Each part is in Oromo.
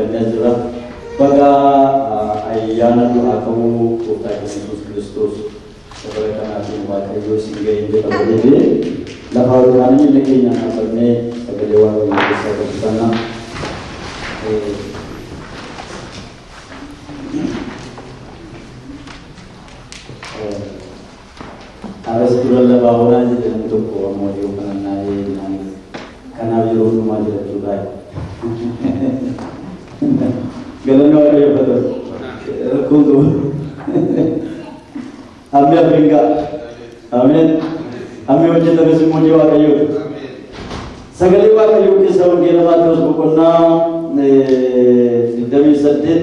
argannee jira. Baga ayyaana du'aa ta'uu Gooftaa Yesuus Kiristoos sabara kanaatiin Waaqayyoo isin ga'een jedhamee lafa olkaanii miila keenya dhaabannee sagalee Waaqayyoo keessaa gabbifannaa. Aras dura lafaa olaa jedhamu tokko ammoo yoo kanannaa yennaan kanaaf yeroo hundumaa jedhachuu baay'ee. Galannoo Waaqayyoo fatatu. Rakkoon Ammi Afrikaa. Ameen. Ammi hojjetames immoo hojii Waaqayyooti. Sagalee Waaqayyoo keessaa wangeela Maatewos boqonnaa 28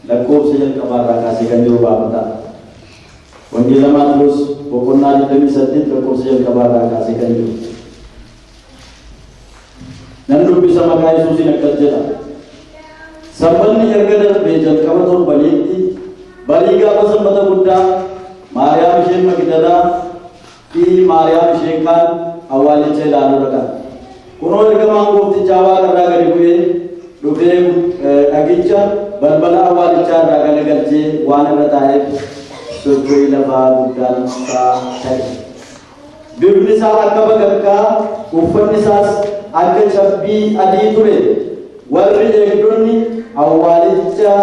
lakkoofsa jalqabaarraa kaasee kan jiru baafata. Wangeela Maatewos boqonnaa 28 lakkoofsa jalqabaarraa kaasee kan jiru. Nan dubbisa maqaa Yesuusiin akkas jedha. Sanbanni erga darbee jalqaba torbaniitti barii gaafa sanbata guddaa Maariyaam isheen Magdalaa fi Maariyaam isheen kaan awwaalicha ilaaluu dhaqan. Kunoo ergamaan Gooftichaa waaqarraa gadi bu'ee dhufee dhagicha balbala awwaalichaa irraa galagalchee waan irra taa'eef socho'ii lafaa guddaan isaa ta'e. Bifni isaa akka bakakkaa, uffanni isaas akka cabbii adii ture. Warri eegdonni awwaalicha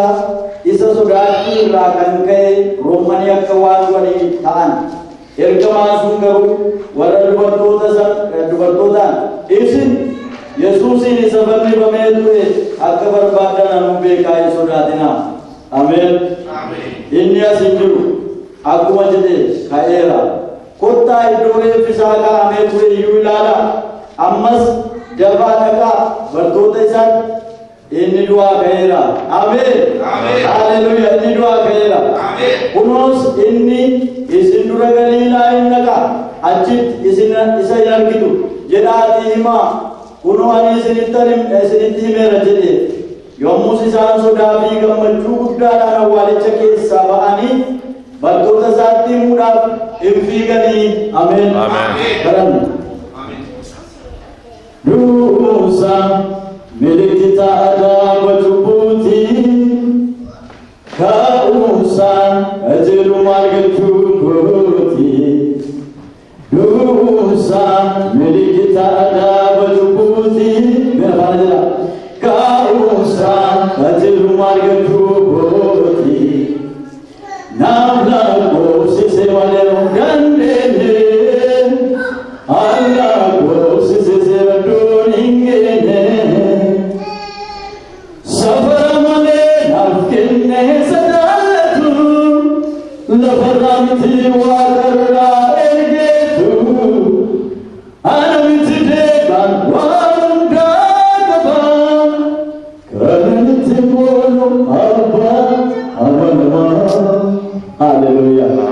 isa sodaachuu irraa kan ka'e roomanii akka waan walii ta'an. Ergamaan sun garuu warra dubartootaan isin Yesuusiin isa fannifamee ture akka barbaadan anuu beekaa hin sodaatinaa. Ameen. Inni as hin jiru akkuma jedhe ka'eera. Kottaa iddoo reeffi isaa kaa'amee ture iyyuu ilaalaa. Ammas dafaa dhaqaa bartoota isaatti inni du'aa ka'eera. Ameen. Haleluuyaa. Inni du'aa ka'eera. Kunoos inni isin dura Galiilaa hin dhaqa. Achitti isa hin argitu jedhaatii himaa. Kunoo ani isinitti himeera jedhe. Yommus isaan sodaa fi gammachuu guddaadhaan awwaalicha keessaa ba'anii bartoota isaatti himuudhaaf hin fiiganii. Ameen. Kadhanna. Duusa milikita adaaba cubbuuti ka'umsa ajeeluma argachuu kooti. Duusa milikita adaaba cubbuuti meeqaan jira ka'umsa ajeeluma argachuu kooti. Naaf lakkoofsise malee dandeenye lakkoofsise badduun hin geenye. Safara malee naaf kenne sadaatu lafarraa miti waaqarraa ergeetu. Ana miti deegaan waan hundaa qaba kana miti boonu abbaa amanamaa. Haleluuyaa.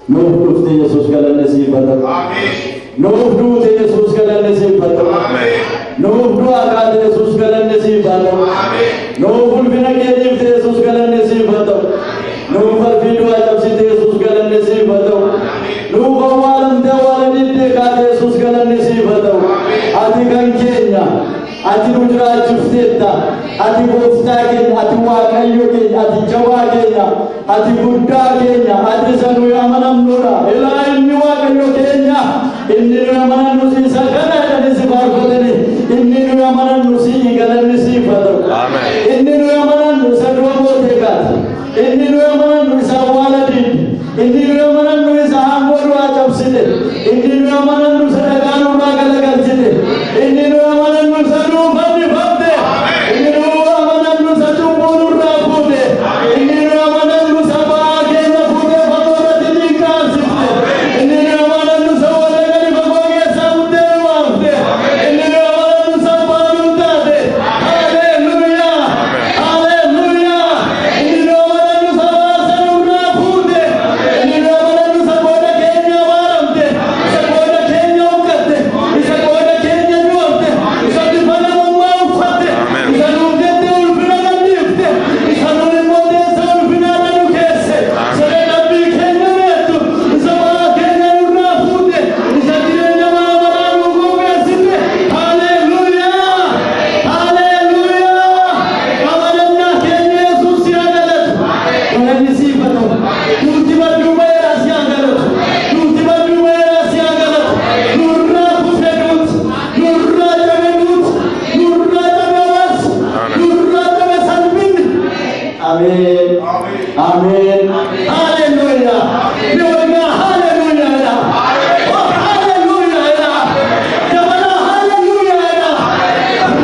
Nuuf dhufte Yesuus galanne siifata. Nuuf duute Yesuus galanne siifata. Nuuf du'aa kaate Yesuus galanne siifata. Nuuf ulfina kee dhiifte Yesuus galanne siifata. Nuuf alfii du'aa cabsite Yesuus galanne siifata. Nuuf awwaalamte awwaala diddee kaate Yesuus galanne siifata. Ati kan keenya, ati nu jiraachifteetta. Ati gooftaa keenya, ati waaqayyo keenya, ati jabaa keenya, ati guddaa keenya, ati isa nuyi amanamnudha. Ilaa inni waaqayyo keenya, inni nuyi amanamnu isa kana jedhanii si faarfatani. Inni nuyi amanamnu si galanni siifata. Inni nuyi amanamnu isa du'a mootee kaate. Inni nuyi amanamnu isa awwaala diide. Inni nuyi amanamnu isa hangoo du'aa cabsite. Inni nuyi amanamnu isa dhagaa nurraa galagalchite. Inni nuyi amanamnu isa nuu fannifamte. Inni nuyi amanamnu isa cubbuu nurraa fuute. Inni nuyi amanamnu isa ba'aa keenya fuutee fagoo irratti dhiiqqaasifte. Inni nuyi amanamnu isa warra gadi fagoo keessaa fuutee waamte. Inni nuyi amanamnu isa abbaa nuu taate. Haleluuyaa. Amen. Amen. Hallelujah. Hallelujah. Hallelujah. Oh, hallelujah. Jamana hallelujah.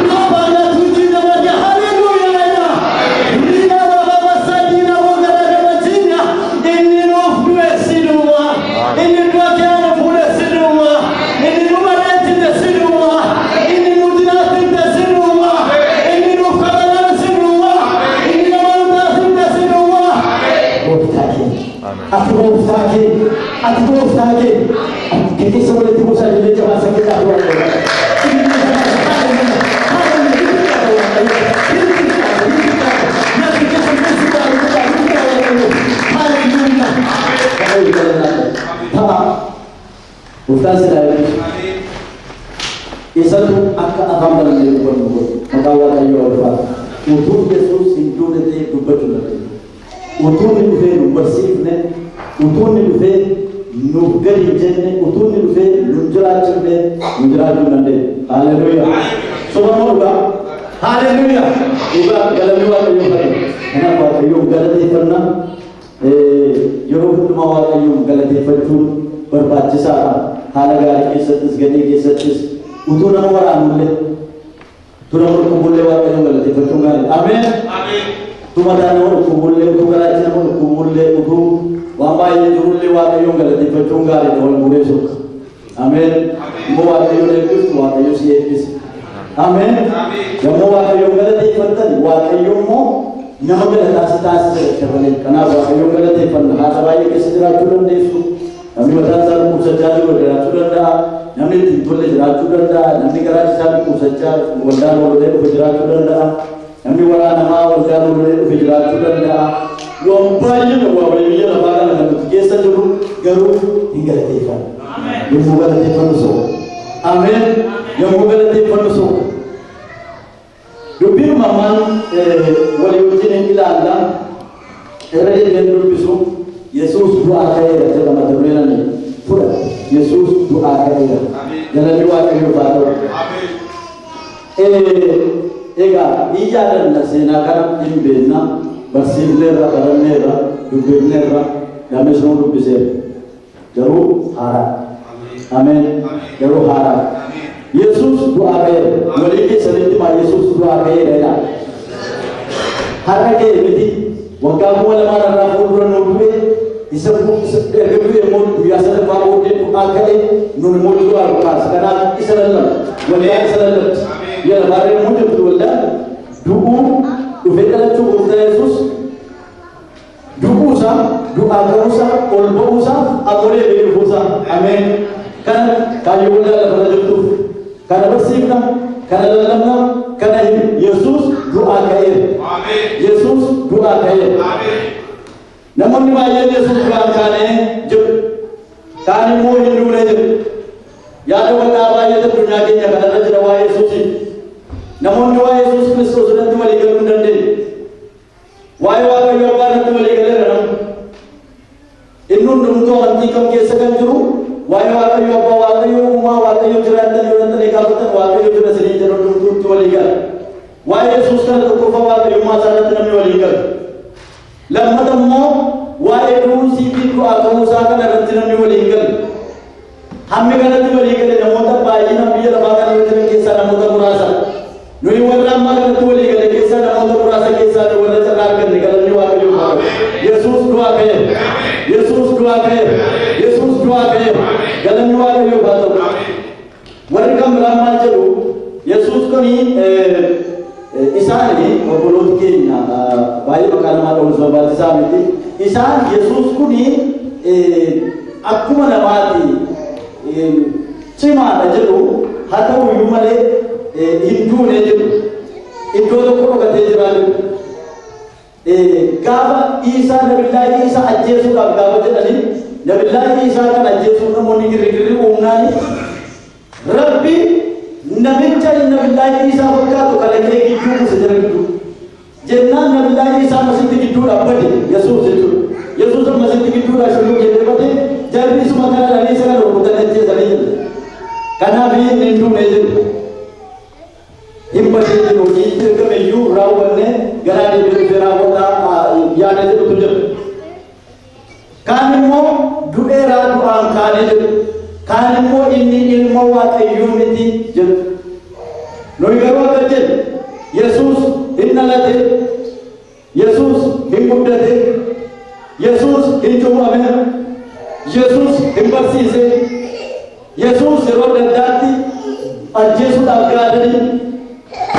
Baba tuji jamana hallelujah. Rina baba sadina bogara jamana inni rof duesiduma. Inni duakana fulesiduma. Inni numarati desiduma. Inni mudinati desiduma. Inni rufana desiduma. Inni namarati desiduma. Ati kita sebelum itu bisa jadi jemaah kita keluar. Bukan sedaya. Isatu akan dalam diri pun mengawal ayu Allah. Untuk Yesus hidup nanti dubat nanti. Untuk itu bersihnya. Untuk itu nugari jenne utun ni fe lunjara chinde lunjara nande haleluya subhanahu wa haleluya iba galamiwa ko yore ana ba yo galati farna yoro ma wa yo galati fartu berbaca sa halaga ke satis gani ke satis utuna wara amulle tuna ko bolle wa ko galati fartu ngal amen amen tumada no ko bolle ko gara china ko bolle utu Wambai jurulle wata yongala di pachungari tol muresuk. Amen. Mo wata yongala di wata yosi ekis. Amen. Jamo wata yongala di patan wata yongmo namagala tas chabale kana wata yongala di patan hata bayi kesidra churan desu. Nami wata sal kusajari wala churanda nami tipulle jara churanda nami karachi sal kusajjar wala wala kujara churanda nami wala nama wala wala kujara churanda. Wampai na wabaliya na bara na kesa dulu garu hingga tefan. Amen. Yang bukan tefan so. Amen. Yang bukan tefan so. Dubir maman wali ujin ila Allah. Era yang bisu Yesus doa kaya dalam matematika ni. Pura Yesus doa kaya. Dalam doa kaya baru. Amen. Ega ijaran nasena kan imbena. Bersihnya karannya dubirnya kami semua dubisir jauh harap amin jauh harap Yesus doa kaya memiliki seliti ma Yesus doa kaya rela harap kaya beti wakamu lama raful nurbe isabu kebu emon biasa baru dia doa kaya nur emon doa pas karena Israel wali Israel ya hari muncul tu dah dulu Uvekala cukup Yesus doa usa olbo usa amore beri usa amen kan kayu udah pada jatuh karena bersihkan karena dalamnya karena Yesus doa kaya amen Yesus doa kaya amen namun dimana Yesus doa kane jub kane mau hidup lagi ya ada apa aja tu dunia ini karena ada doa Yesus namun doa Yesus Kristus sudah kembali ke dunia ini. Wahai wahai Yohanes kembali ke dalam. Inun dumto anti kam kesakan juru. Wahai wahai Yohanes wahai Yohanes Yohanes ekabutan wahai Yohanes ini juru dumto kembali ke. Wahai Yesus kan tukufa wahai Yohanes sarat kami kembali ke. Lama temu wahai Yesus itu aku usahakan nanti kami kembali ke. Kami kan nanti kembali ke. Namun tak bayi nabi ya bahkan nanti kisah namun tak merasa. Nui wala makan tu lagi kalau kisah nama tu perasa kisah tu wala cakap kan kalau ni waktu juga. Yesus doa kaya, Yesus doa kaya, Yesus doa kaya. Kalau ni waktu juga tu. Mereka meramal jadu Yesus ko ni Isa ni berbulut ke bayi makan malam sebab Isa ni Isa Yesus ko ni aku mana mati cuma ada jadu hatau yumale Hindu ne Hindu to ko ka tejral gaba Isa nabillahi Isa ajjesu ka gaba tadali nabillahi Isa kan ajjesu no moni giri umnani Rabbi nabicha nabillahi Isa bakka to kala ke ki ju sejara ki jenna nabillahi Isa masjid ki ju abadi Yesus masjid ki ju shuru ke debate jari sumakala ali sala ro tadje zali kana bi Hindu ne Impati itu kita kemeju rawannya gara di beberapa kota waaqayyoo miti jedhu. Nuyi garuu akka jedhu Yesuus hin dhalate, Yesuus hin guddate, Yesuus hin cuuphame, Yesuus hin barsiise, Yesuus yeroo adda addaatti ajjeesuudhaaf gaadanii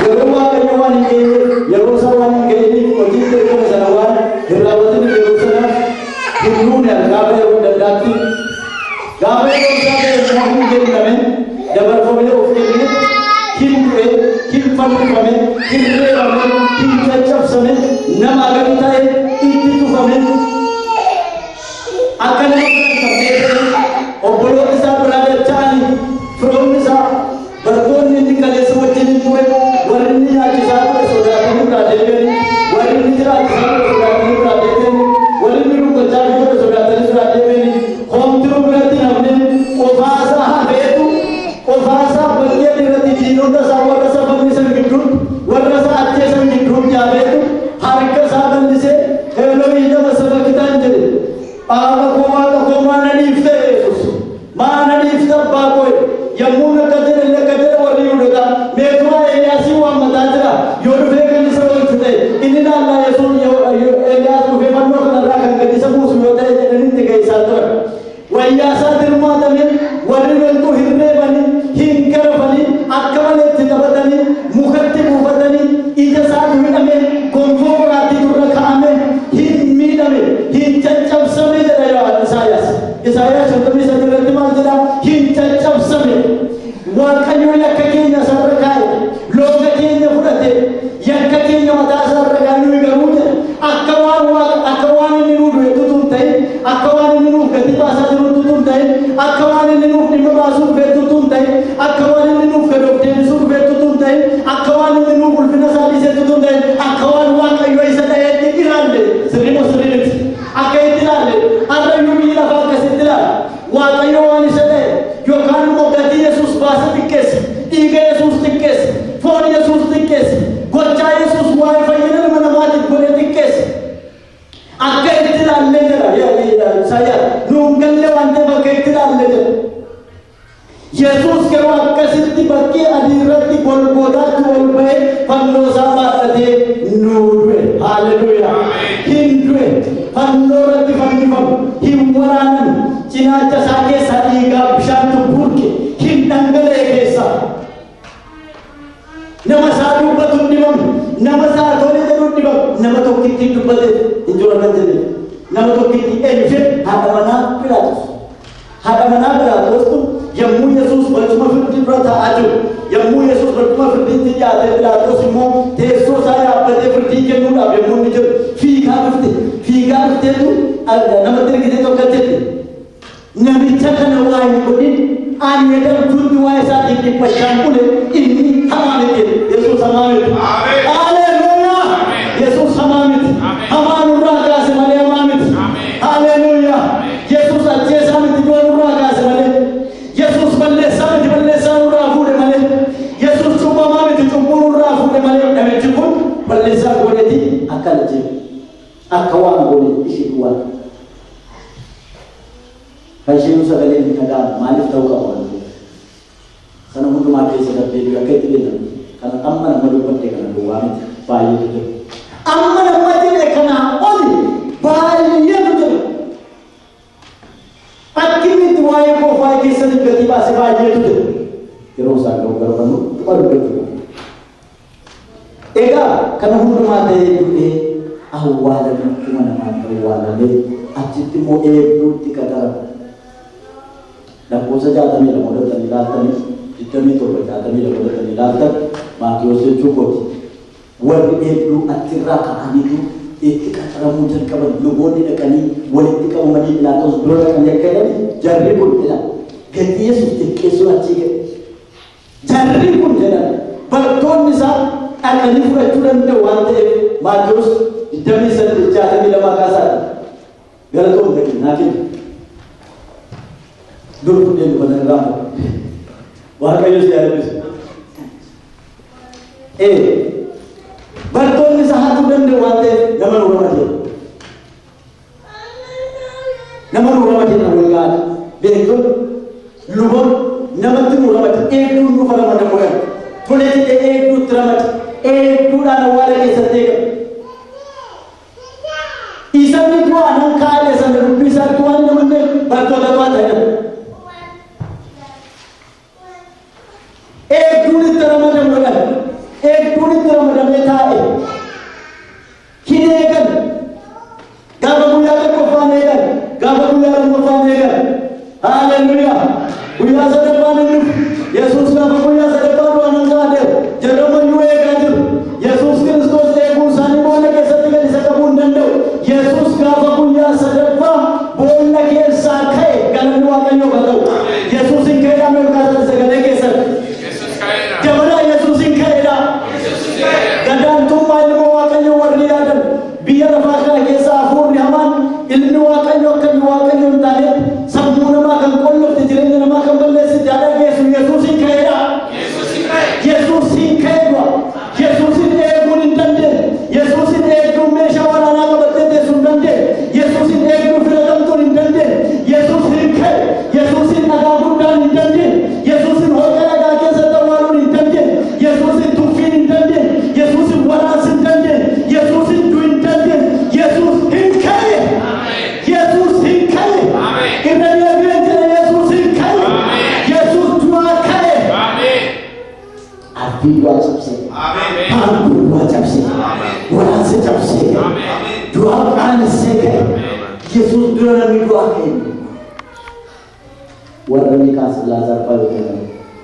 yeroo waaqayyo waan hin geenye yeroo isa waan hin geenyeef hojii ergama sana waan hin raawwatin yeroo sana hin nuune gaafa yeroo adda addaatti gaafa yeroo isaa ta'e hin kenname dabarfamee of kennee hin du'e hin fannifame hin reebame hin caccabsame nama gadi ta'e itti tufame akka nama obboloota isaa biraa dacha'anii firoonni isaa bartoonni inni kaleessa wajjin ture warri inni nyaachisaa ture sodaatanii biraa deebi'anii warri inni jiraachisaa ture sodaatanii biraa deebi'anii warri inni dubbachaa ture sodaatanii biraa deebi'anii homtiruu biratti namni qofaasaa hafeetu qofaasaa bakkee irratti diinota isaa warra isa fannisan gidduun warra isa ajjeesan gidduun jaabeetu harka isaa bal'isee Eloohii nama sabakitaan jedhe Aaba koo maana dhiifte Yesuus maana dhiifte abbaa koo yommuu akka jedhe warri Yihuudoota meetuma Eeliyaasii waammataa jira yoo dhufee kan isa oolchu ta'e inni naannaa Yesuus Eeliyaas dhufee fannoo kanarraa kan gadi isa buusu yoo ta'e jedhanii itti geessaa ture. Wayyaa isaa dirmaatamee warri loltuu hin reebanii hin garafanii akka malee itti taphatanii mukatti buufatanii ija isaa hidhamee gonfoo biraatti turre kaa'amee hin miidhame hin caccabsame jedha Isaayaas. Isaayaas 53 irratti maal jedha? Hin caccabsame. Waaqayyo yakka keenya sarara kaa'e looga keenya fudhate yakka keenya mataa sarara kaa'e nuyi garuu jedha akka waan inni nuuf beektutu hin ta'in akka waan inni nuuf gadi baasaa jirutu hin ta'in akka waan inni nuuf dhimma baasuuf beektutu hin ta'in akka waan inni nuuf gadi of deebisuuf beektutu hin ta'in akka waan inni nuuf ulfina isaa dhiisetutu hin ta'in akka waan waaqayyo isa ta'eetti ilaalle sirriima sirriitti akka itti ilaalle har'ayyuu biyyi lafaa akkasitti ilaalla waaqayyo waan isa ta'e yookaan immoo gatii Yesuus baasa xiqqeesse dhiiga Yesuus xiqqeesse foon Yesuus xiqqeesse gochaa Yesuus waa'ee fayyina nama namaatiif godhe xiqqeesse akka itti ilaalle jedha Isaayyaas nuun galle waan ta'eef akka itti ilaalle jedha Yesuus garuu akkasitti bakkee adii irratti golgootaatti ol ba'ee fannoo isaa baadhatee nuu du'e haalleluuyaa hin du'e fannoo irratti fannifamu hin waraanamu cinaacha isaa keessaa dhiigaa bishaantu burqe hin dhangala'e keessaa nama isaa dubbatu hin dhibamu nama isaa tole jedhu hin dhibamu nama tokkitti dubbate hin jiru akka jedhe nama tokkitti eenyufe haadha manaa Piraaxoos kun yommuu Yesuus barcuma firdii dura taa'aa jiru yommuu Yesuus barcuma firdiitti dhiyaate Piraaxoos immoo teessoo isaa yaabbatee firdii kennuudhaaf yommuu inni jiru fiigaa dhufteetu namatti ergitee tokko jette namicha kana waa hin godhin ani edaltuutti waa isaatiin dhiphachaan kule inni hamaa miti Yesuus hamaa miti. Haleluuyaa Yesuus hamaa miti hamaa nurraa kaase malee hamaa miti. Haleluuyaa Yesuus ajjeesaa miti du'a nurraa kaase malee Yesuus balleessaa miti balleessaa nurraa fuudhe malee Yesuus cubbamaa miti cubbuu nurraa fuudhe malee namichi kun balleessaa godheeti akkana jedhu akka waan godhe ishee waan Kashinu sagalee hin dhaga'amu maaliif ta'uu qaba waan ta'eef sana hundumaa keessa darbee akka itti beekamu kana amma nama dubbadde kana duwwaa miti baay'eetu jiru amma nama jedhe kana oli baay'eetu jiru akkimitti waa'ee qofaa keessatti gatii baase baay'eetu jiru yeroo isaan ga'u garbannu dhufa dubbachuu egaa kana hundumaa ta'ee du'ee awwaalame kuma namaan awwaalamee achitti immoo eebduutti qaxarame lakkoofsa 62 godhatanii laaltanii 27 godhatanii laaltan Maatiyyoos jechuu kooti warri eebduu achirraa ka'aniitu itti qaxaramuu jalqaban luboonni dhaqanii walitti qabamanii Phiilaaxoos dura dhaqanii akka jedhani jarri kun jedhan gatii Yesuus xiqqeessuun achii ga'e jarri kun jedhan bartoonni isaa dhaqanii fudhachuu danda'u waan ta'eef Maatiyyoos 28:62 kaasaadha galatoom dhaqi naa kenna Dulu dia di mana ramai, Waaqayyo si habis. Bartoonni sahatu dandewate nama nuramati. Nama nuramati na wengana. Betul, lubon nama tu nuramati. eegduun nu faramada godhan tole jedhee eegduutti ramada eegduudhaan awwaala keessatti eegama. Isaan du'a nan kaa'ee sana dubbii isaa du'aan namoonni bakkoota du'aa ta'edha. Eegduun itti ramadamu godhan eegduun itti ramadamee taa'e hin eegan gaafa guyyaa tokkoffaan eegan gaafa guyyaa lammaffaan eegan. Haleluyaa! Guyyaa sadaffaan inni Yesuus gaafa guyyaa sadaffaa du'aa nan kaa'e jedhamu eegaa jiru. Yesuus Kiristoos eeguu isaanii boolla keessatti gad isa qabuu hin danda'u. Yesuus gaafa guyyaa sadaffaa boolla keessaa ka'e galanni Waaqayyoo haa ta'u. Yesuus hin ka'edhaa meeqaasa sagalee keessatti. Jabaadhaa Yesuus hin ka'edhaa. Gadaantummaa ilmoo Waaqayyoo warri yaadan biyya lafaa kana keessa hafuurri hamaan ilmi Waaqayyoo akka inni Waaqayyoo hin taane sammuu namaa kan qollofte jireenya namaa kan balleessite haa dhageessu. Yesuus hin ka'edhaa. Yesuus hin ka'edhaa. Yesuusin eeguun hin dandeenye. Yesuusin eeguun meeshaa waraanaa qabattee teessuu hin dandeenye. Yesuusin eeguun filatamtuun hin dandeenye. Yesuus hin ka'e. Yesuusin dhagaa guddaan hin dandeenye. Yesuusin holqa dhagaa keessatti awwaaluun hin dandeenye. Yesuusin tuffiin hin dandeenye. Yesuusin waraansi hin dandeenye. Yesuusin du'a hin dandeenye. Yesuus hin ka'e. Yesuus hin ka'e. Irra deebi'ee jira Yesuus hin ka'e. Yesuus du'aa ka'e. Abdii du'aa cabse. Amin. Dua cabse. Orang secapse. Dua kan seke. Yesus dua nami dua kan. Warna kasih lazar pada kita.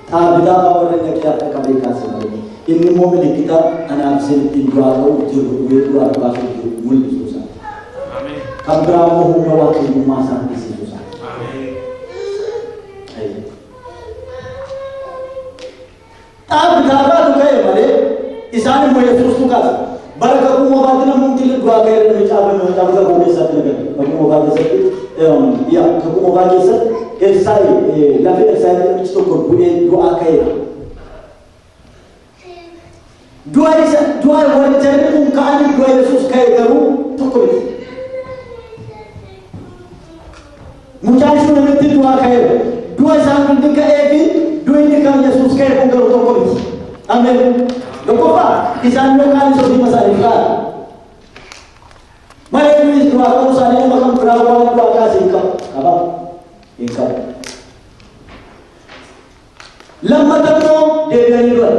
Tapi dah orang yang kita kami kasih lagi. Ini momen kita anak sen dua orang juru dua kasih juru mul susah. Amin. Kabramu humna waktu masa di susah. Amin. Tapi dah tu kaya mana? Isaan mo Yesus tukas baraka ko mo ba na mong tilid wa kay rin chabe mo chabe ko be sa talaga pag mo ba sa ya ko mo ba sa esai la fe esai ni to ko bude dua kay dua wa jare ko kaani dua Yesus kay garu to ko mo chabe so na ti dua kay dua sa ko ka eki dua ni ka Yesus kay ko garu to ko amen. Lupa, isaan mo kan so di masarika. May Luis dua ko sa niya makang brawa dua ka singka. Apa? Ingka. Lamatan mo degani ba.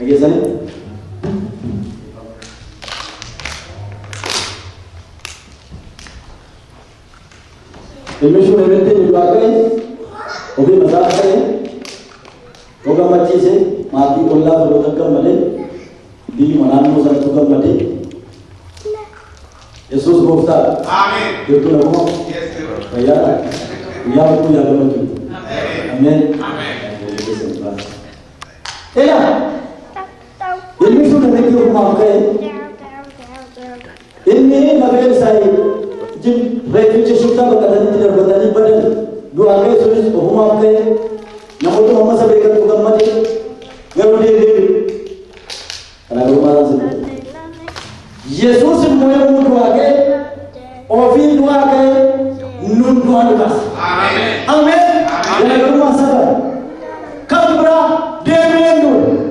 Lagi sana. Ini sudah berarti dua kali. Oke masalah saya. Oga macam se. Mati Allah berdoa male di mana mu satu male Yesus berkata amin itu nama ya ya itu ya nama itu amin ya ini sudah begitu maafkan ini maafkan saya jin refugee sudah berkata tidak berkata pada dua kali sudah maafkan namun itu mama saya berikan bukan mati Gak boleh karena rumah sini. Yesus mulai dua ke, ofin dua ke, nun dua lukas. Amin. Amin. Karena rumah sana. Kabra demendu.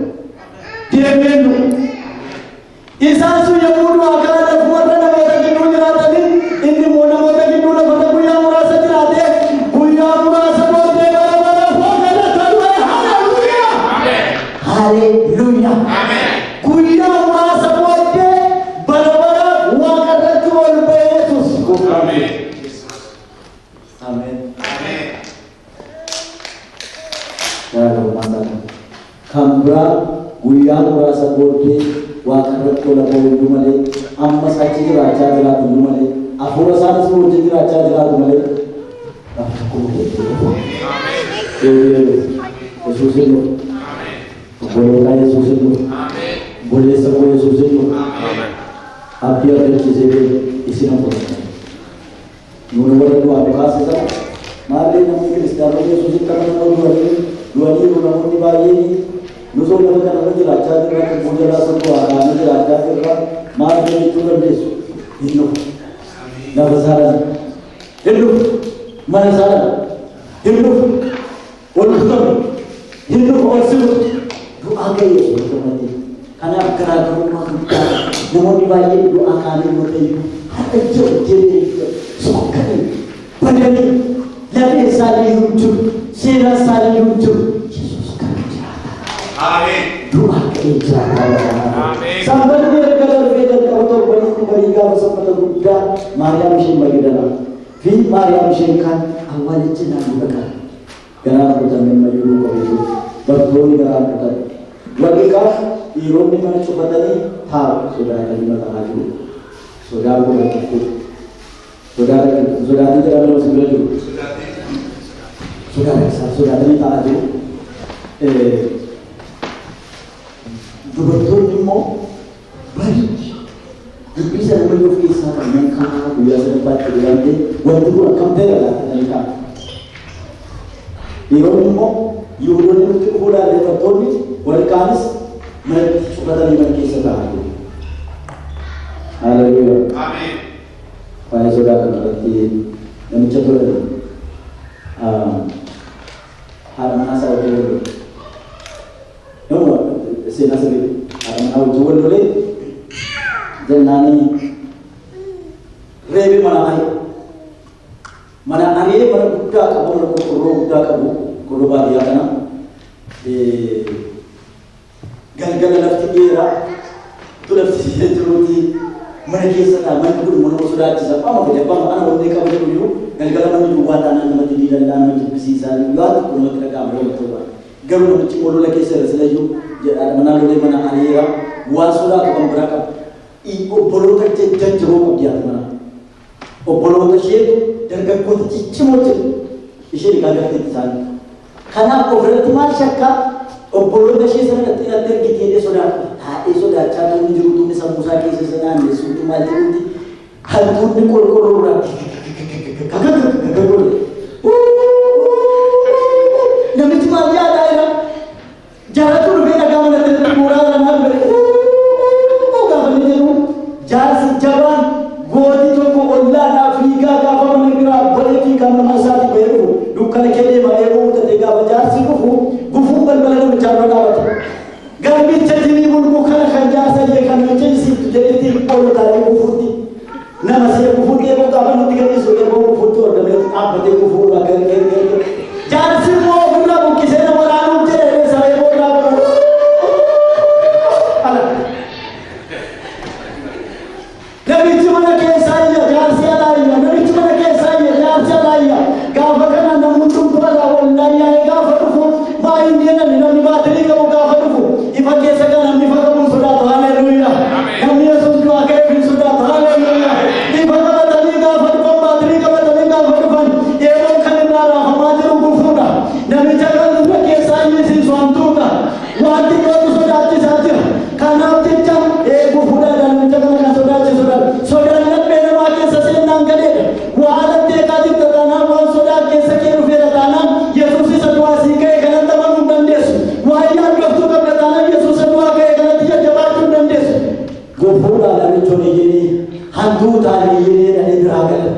Isa suya dua kali ada buat ada mata kidu jalan tadi. Ini mana mata kidu nak pada punya merasa jalan punya merasa boleh mana boleh ada haleluya. Amin. Haleluya. Amen. Kuya merasa boleh bara-bara wakata jual Yesus. Amin. Amin. Amin. Jangan masalah. Kambra kuya merasa boleh wakata jual Dumale. Amma saci raja jalan Dumale. Apura sana semua jadi raja jalan Dumale. Aku boleh. Amin. Yesus itu. Boleh kaya Yesus itu. Amin. Boleh semua Yesus itu. Amin. Apa yang terjadi isi nama Tuhan. Nurul dua bekas itu. Mari namun Kristus Yesus itu kan dua ini namun dibayar. Nusul mereka namun diraja dengan kemudian langsung keluar. Namun diraja dengan mari itu kan Yesus. Hidup. Nggak bersalah. Hidup. Mana salah? Hidup. Untuk garaagarummaa guddaa namoonni baay'een du'a kaanii mootayyuu haqa ijoollee sokkanii badanii lafee isaanii hin jiru seera isaanii hin jiru Yesuus kana jiraata. Ameen. Du'a ka'ee jiraata. Ameen. Sanbanni erga darbee jalqaba torbanii barii gaafa sabbata guddaa Maariyaam isheen Magdalaa fi Maariyaam isheen kaan awwaalichi naannoo dhaqan garaa fudhatamee mayyuu qabeetu bakkoonni garaa fudhatan. Waqiiqaaf dhiironni mana cufatanii taa'u sodaatanii mataa jiru. Sodaa godhatu. Sodaatanii jedhamee osoo bira jiru. Sodaatanii taa'aa jiru. Dubartoonni immoo bari dubbii sana malee of keessaa kanneen kaa'aa guyyaa sadaffaatti godhamtee wanti kun akkam ta'e laatanii kaa'u. Dhiironni immoo Yihuudoonni nutti dhufuudhaan leeffattoonni warqaanis manatti cufatanii mana keessa taa'aa jiru. Haleluuyaa. Ameen. Waa'ee sodaa kanarratti namicha ture haadha manaa isaa wajjin wal lole. Nama seenaa sirrii haadha manaa wajjin wal lole jennaanii reebi mana ari'e. Mana ari'ee mana guddaa qabu, mana qorqorroo guddaa qabu, qorqorroo baadiyyaa kana galgala lafti dheeraa lafti jiruuti mana keessa ta'a manni kun mana sodaachisa amma gadi abbaan ana wanti qabu jedhu galgala manni duwwaa taanaan namatti diilalaa nama jibbisiisaa yoo ta'u namatti dhaga'amu yoo ta'u garuu namichi olola keessa irra silayyuu jedhaa mana lolee mana ari'eera waan sodaatu kan biraa qabu obboloota jajjaboo qabdi ati mana obboloota isheetu dargaggoota ciccimoo jedhu isheen gaagarteetti isaanii kanaaf ofirratti maal shakkaa obboloota ishee sana irratti argitee sodaatu haadhee sodaachaa tuunni jiru tuunni sammuusaa keessa sanaan suutu maal jedhuuti haltuunni qorqorroodhaan namichi maal yaadaa jira jaaratu dhufee dhagaa manatti mooraa kanaan bire gaafanii jedhu jaarsi jabaan gootii tokko ollaadhaa fiigaa gaafa mana biraa bolee fiigaa nama isaatti bahee dhufu dukkana kee deemaa eeboo mutatee gaafa jaarsi dhufu gufuu balbala namichaa irra dhaabata. Garbicha jirii bulbuu kana kan jaarsa kan hojjechiisu jedhetii ol taa'ee gufuutti nama see gufuu eeboo gaafa nutti gadhiisu eeboo gufuutti ordamee dhaabbatee gufuu irraa gargar jaarsi immoo ofirraa buqqisee nama laaluuf jedhee isa eeboo irraa godhu. Namichi mana keessaa iyya jaarsi alaa iyya namichi mana keessaa iyya jaarsi alaa iyya gaafa kana namni dhunfalaa wallaahi yaa'ee gaafa dhufu baay'een deemanii namni baatirii qabu gaafa dhufu ifa keessa kan namni ifa qabuun sodaatu haleluuyaa namni yesuus du'aa ka'eef hin sodaatu haleluuyaa ifa qabatanii gaafa dhufan baatirii qabatanii gaafa dhufan eeboon kan irraa raafamaa jiru gufuudha namicha kan ifa keessaa iyyisiisu hantuudha wanti dhootu sodaachisaa jira kanaaf jecha gufuudha namicha kana kan sodaachisuudha sodaan laphee namaa keessa seennaan galeedha waan atteeqaa jirta taanaan waan sodaa keessa kee dhufeera taanaan yesuus isa du'aa sii ka'e kanatti amanuu hin dandeessu waan yaaddoftuu qabda taanaan yesuus isa du'aa ka'e kanatti jajjabaachuu hin dandeessu gufuudhaan namichoon iyyinii hantuu taanii iyyinii dhanii biraa gala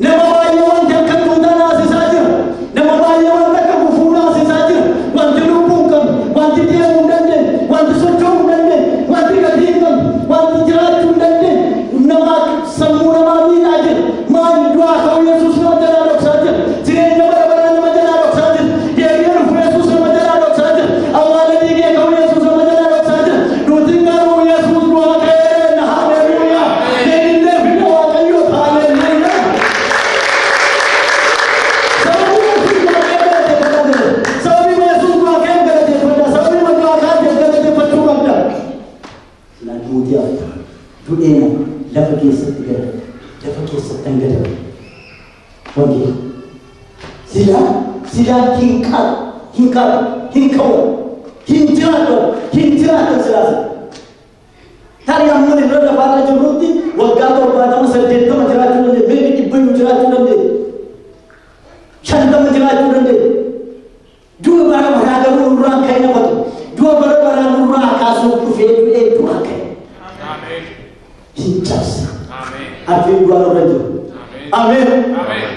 nama baay'ee wanti akka tuutaa naasisaa jira nama baay'ee wanti akka gufuu naasisaa jira wanti lubbuu hin qabne wanti deemuu hin dandeenye wanti socho'uu hin dandeenye wanti gatii hin qabne wanti jiraachuu hin dandeenye nama sammuu namaa miidhaa jira maali du'aa ka'uu yesuus nama jalaa dhoksaa jira jireenya bara baraa nama jalaa dhoksaa jira deebi'ee dhufu yesuus nama jalaa dhoksaa jira awwaala dhiigee ka'uu yesuus nama jalaa dhoksaa jira nuti garuu yesuus du'aa ka'eera haleluuyaa deebiillee fida waaqayyoo haleluuyaa sababii yesuus du'aa ka'e galateeffadha sababii yesuus du'aa ka'e galateeffadha sababii du'aa ka'e galateeffachuu qabda silaan duutii afta du'eena lafa keessatti gara lafa keessatti hangadame wangeela silaa hin jiraatu silaasa tarii ammoo irra lafaarra jirrutti waggaa 70 jiraachuu dandeenye beebi 100 jiraachuu dandeenye 50 jiraachuu dandeenye du'a bara baraa garuu nurraan ka'e nafatu du'a bara baraa nurraa kaasuu dhufee du'ee du'aa ka'e hin cabsa arfii du'aa nurra jiru ameen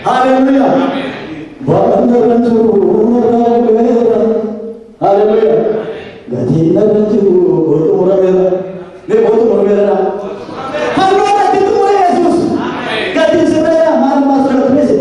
haleluuyaa waan nurra jiru nurraa beera haleluuyaa Haleluya. Gati nabi botu muramera. Ne botu muramera. Haleluya gati tu Yesus. Gati sebenarnya malam masuk presi.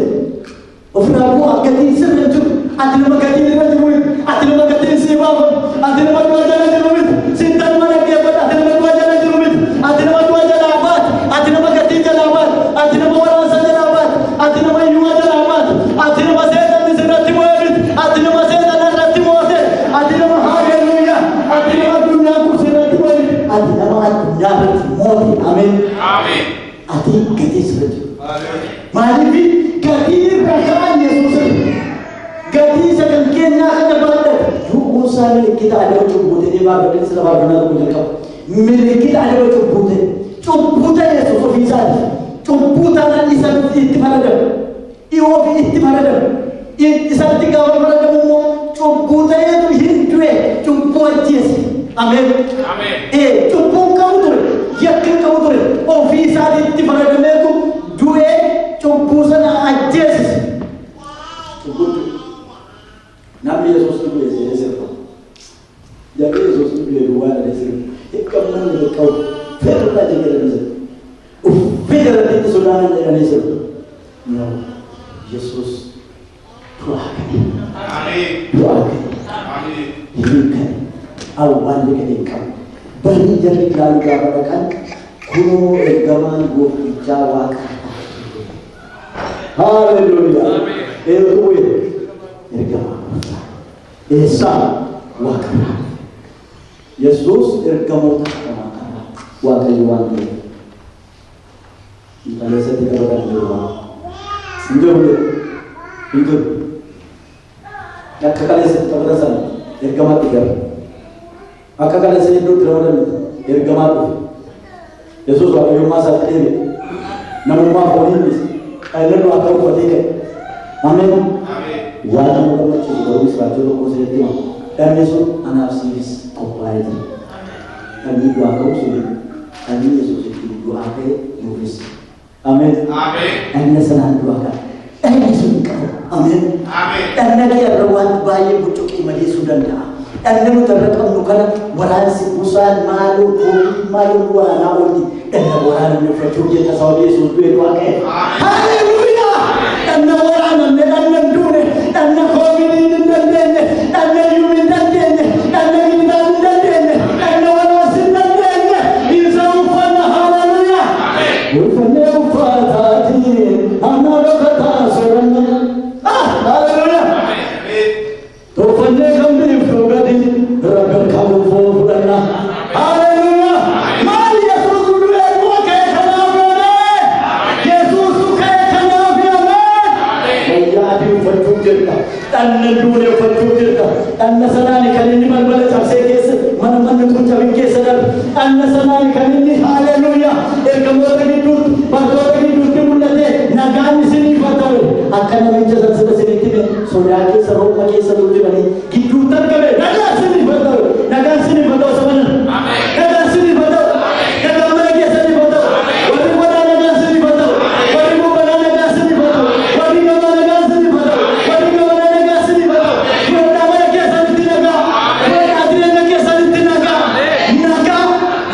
Ofna buat gati sebenarnya. Atina magati ni majmuit. Atina magati si baba. Atina magwaja na jumit. Sintan mana kia pada atina magwaja na jumit. Atina magwaja na abat. Atina magati jalabat. Atina mawala sa jalabat. Atina mayuwa jalabat. Atina maseta ni serati moabit. Atina maseta na serati moabit. Atina haleluya. Atina dunia ku serati moabit. Atina dunia moabit. Amin. Amin. Ati gati sebenarnya. Mari gati berkawan Yesus. Gati sekan kenya kada banda ju usane kita ada cubute di baru ini sudah benar benar kau milik kita ada cubute Yesus ofisal cubutan isam istimarada io istimarada isam tiga marada mu cubute itu hindue cubuat Yesus amin amin cubu kau tu yakin kau tu ofisal istimarada itu dua cubusan Yesus cubut Nabi Yesus itu biasa. Jadi Yesus itu dua dari sini. Ikam mana kau ferda jadi dari sini. Ferda itu saudara dari sini. No, Yesus Tuhan. Amin. Tuhan. Amin. Ini awal dari kau. Bani jadi lalu katakan kuno agama gua Jawa. Haleluya. Itu agama. Esa wakana Yesus ergamota wakana wakayuan kita lihat tidak ada itu nak kekali setelah sana ergamat tiga maka kali saya itu terlalu ergamat Yesus wakayu masa tadi namun maaf ini ayat lu atau ketiga amin Wala mo kamo chukuru israjo ko sa ito. Kami Yesus anapsis kopay ito. Kami dua kau sulit. Kami Yesus itu dua ake nulis. Amin. Amin. Kami nasanan dua ka. Kami Yesus kau. Amin. Amin. Kami kaya rawan bayi bucuk imadi sudan ka. Kami mutarakam nukana waran si pusan malu wala na ulti. Kami waran ni fajur kita saudi Yesus dua ake. Haleluya. Kami waran na dune. Tanna komini nindandene, tanna yumi nindandene, tanna yindani nindandene, tanna walasi nindandene, Isa ufana haleluya. Ufane ufatati, amara kata surana. Haleluya. Tofane kambi ufogadi, rakan kamu fofurana. Haleluya. Mali Yesus uduwe muke kanafene. Yesus uke kanafene. Jadi ufatu jirta. Tanna dunia ufatu jirta. Tanna sanani kanini malbala chapse kese. Mana kunca kese dar. Tanna sanani kanini haleluya. Ergamota gidut, bagota gidut mulate. Nagani sini fatawe. Akan minta sudah sini tibe. Saudara sarok maki sarok bani. Gidutan kabe. Naga sini fatawe. Naga sini fatawe samana. Amin. Naga sini fatawe. Naga mana kese sini fatawe. Wadi mana naga sini fatawe. Wadi mana naga sini fatawe. Wadi mana naga sini fatawe. Wadi mana naga sini fatawe. Wadi mana kese sini naga. Wadi adina kese sini naga. Naga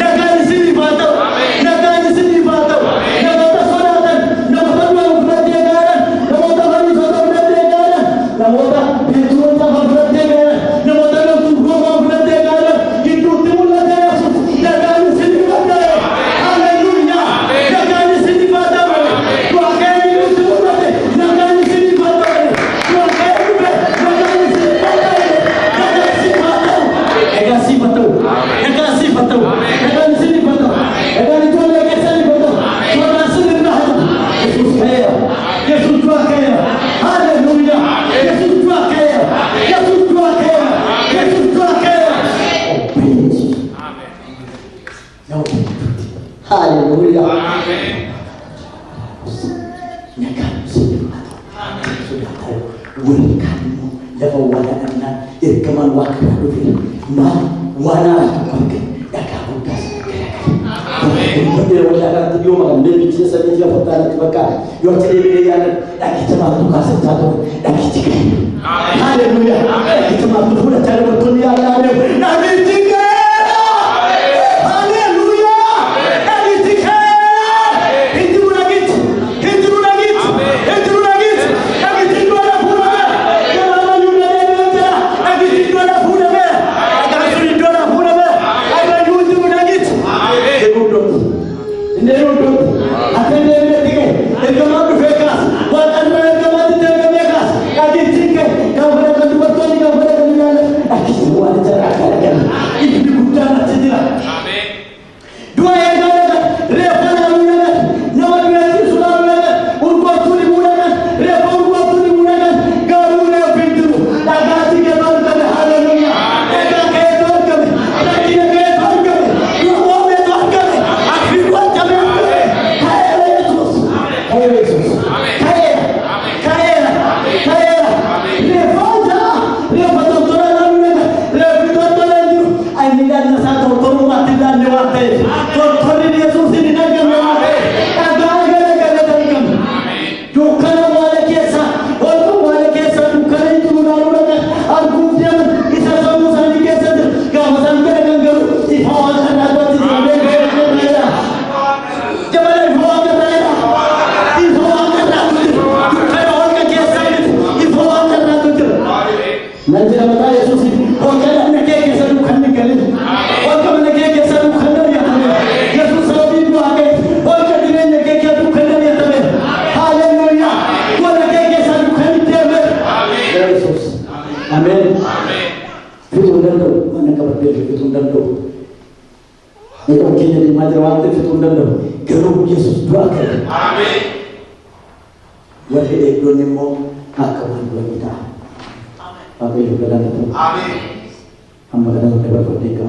naga sini fatawe. Naga sini fatawe. Naga tasoratan. Naga tanwa ubrati garan. Naga tafani soto ubrati garan. Naga betuan tafa ubrati garan. Naga tafa goma ubrati garan. Itu timula daya su. Naga sini fatawe. Haleluya. Naga sini fatawe. Dua kali itu ubrati. Naga sini fatawe. Dua kali itu naga sini fatawe. Naga sini fatawe. Naga sini fatawe. Naga sini fatawe. Naga sini fatawe. Naga itu naga sini fatawe. Naga sini fatawe. Yesus kaya. Yesus tua kaya. Haleluya. Yesus tua kaya. Yesus tua kaya. Yesus tua kaya. Amin. Haleluya. Amin. Naga sini fatawe. Sudah tahu. Wirikanmu dapat walanan irkaman wakil ma wana pakai daga udas kaya-kaya. Dia wala kan tu dia makan dia bicara saja dia foto bakar. Yo cari dia yang dah kita mahu kasih satu dah kita. Haleluya. Kita mahu pula cari betul dia ada. Nabi tiga. Haleluya. Nabi tiga. Itu lagi. Itu lagi. Itu lagi. Nabi tiga ada pula. Kalau juga dia Nabi tiga ada pula. Kalau sudah ada pula. Ada juga lagi. Ini untuk akan dia tiga. Ekam fekas. Wajan ekam tidak fekas. Lagi tiga. Kau berada di betul kau berada di mana? Aku semua cara akan. Ini bukan saja. Amin. Dua yang ada. Repa lalunya. Nama dia sudah lalunya. Urut tu dimulakan. Repa urut tu dimulakan. Garunya pintu. Daga tiga tahun kami. Haleluya. Daga kaya tahun kami. Lagi kaya tahun kami. Dua tahun kami. Akhir buat kami. Kaya Yesus. Kaya. Repa doktoran lalunya. Repa doktoran itu. Ini dan satu doktor mati dan mati. Doktor ini Yesus ini dan mati. Agak-agak dari kami. Dukan wala kesa. Orang wala kesa dukan itu lalunya. Aku dia bisa semua sandi kesa. Kau sampai dengan garu. Ihawan anda buat itu. Jangan ihawan anda. Ihawan anda itu. Dukan orang kesa itu. Ihawan anda itu. Nanti apa Yesus ini? Orang nak kesa dukan ni kali. Orang nak kesa dukan ni yang mana? Yesus sahaja itu ada. Orang dia nak kesa dukan ni yang mana? Haleluya. Orang kesa dukan ni yang mana? Yesus. Amin. Fitundan tu, mana kau berdoa fitundan tu? Itu mungkin jadi macam waktu fitundan tu. Kerana Yesus doakan. Amin. Wahai ekronimo akawan dua kita. Apa yang kita lakukan? Amin. Hamba kadang dapat berdoa.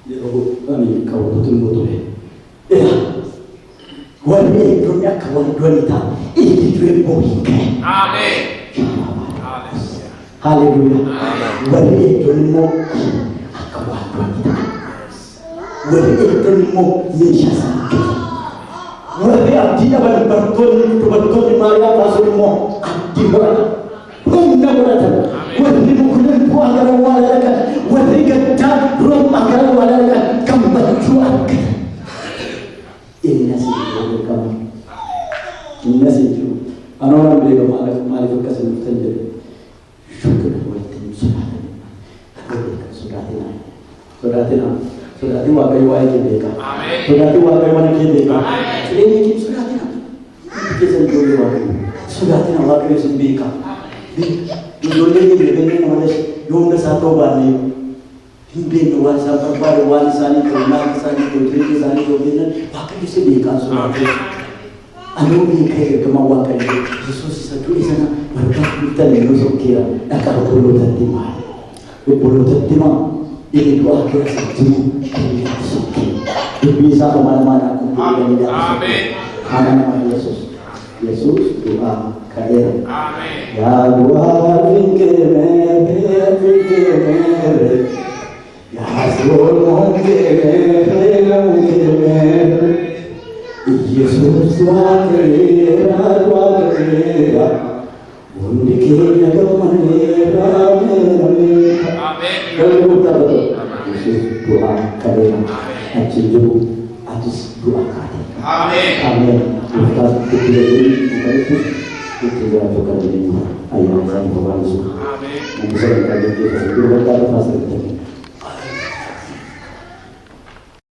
Dia kami kau betul-betul. Wahai ekronimo akawan dua kita. Ini dua boleh. Amin. Haleluya. Wahai ekronimo akawan dua kita. Wahai ekronimo Yesus. Wahai abdi abang betul di Maria Rasulullah abdi berada. Bunda berada. Wahai bukan buah agar walakan. Wahai ketat rum agar walakan. Kembali jual. Ini nasi kamu. Ini nasi itu. Anak-anak beli kemari kasih terjadi. Syukur wajib sudah ti wakai wajib mereka. Sudah ti wakai mana kita. Sudah ni sudah ti nak. Kita sendiri wakai. Sudah ti nak wakai sendiri kan. Di dunia ni berbeza nama dia. Yang dah satu bani. Hindi tuan sampai pada warisan itu, warisan itu, warisan itu, wakai sendiri kan sudah ti. Anu mikir kemauan kaya Yesus satu sana berkat kita ni nusuk kira nak kau perlu terima, perlu terima ini doa kita satu kita suki bisa kemana-mana kumpul dengan Amin. Nama Yesus doa kaya Amin. Ya doa fikir mere ya hasil mungkin Yesus wahera undikinya kemanera amin kalau kita betul Yesus doa kalian acidu atus doa kalian amin kita kita juga bukan ini ayat yang berlangsung amin bisa kita jadi kita berkata pasal kita